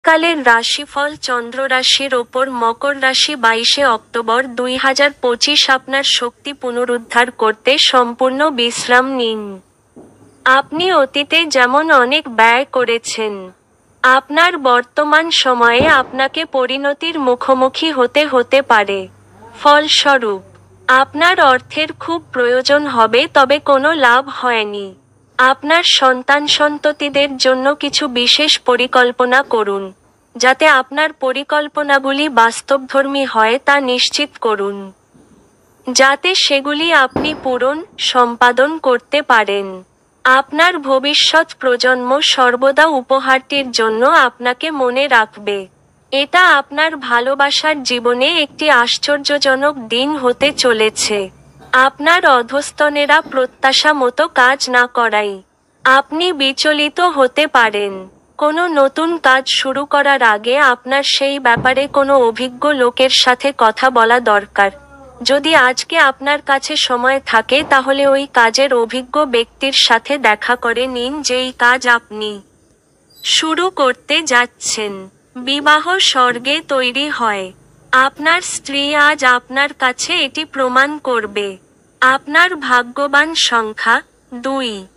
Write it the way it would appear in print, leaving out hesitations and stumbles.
শীতকালের রাশিফল চন্দ্র রাশির ওপর মকর রাশি 22শে অক্টোবর 2025 আপনার শক্তি পুনরুদ্ধার করতে সম্পূর্ণ বিশ্রাম নিন। আপনি অতীতে যেমন অনেক ব্যয় করেছেন, আপনার বর্তমান সময়ে আপনাকে পরিণতির মুখোমুখি হতে পারে। ফলস্বরূপ, আপনার অর্থের খুব প্রয়োজন হবে, তবে কোনো লাভ হয়নি। আপনার সন্তান-সন্ততিদের জন্য কিছু বিশেষ পরিকল্পনা করুন। যাতে আপনার পরিকল্পনাগুলি বাস্তবধর্মী হয় তা নিশ্চিত করুন। যাতে সেগুলি আপনি সম্পাদন করতে পারেন। আপনার ভবিষ্যৎ প্রজন্ম সর্বদা উপহারটির জন্য আপনাকে মনে রাখবে। এটা আপনার ভালোবাসার জীবনে একটি আশ্চর্যজনক দিন হতে চলেছে। আপনার অধস্তনেরা প্রত্যাশা মতো কাজ না করাই আপনি বিচলিত হতে পারেন। কোনো নতুন কাজ শুরু করার আগে আপনার সেই ব্যাপারে কোনো অভিজ্ঞ লোকের সাথে কথা বলা দরকার। যদি আজকে আপনার কাছে সময় থাকে তাহলে ওই কাজের অভিজ্ঞ ব্যক্তির সাথে দেখা করে নিন যেই কাজ আপনি শুরু করতে যাচ্ছেন। বিবাহ স্বর্গে তৈরি হয়। আপনার স্ত্রী আজ আপনার কাছে এটি প্রমাণ করবে। আপনার ভাগ্যবান সংখ্যা 2।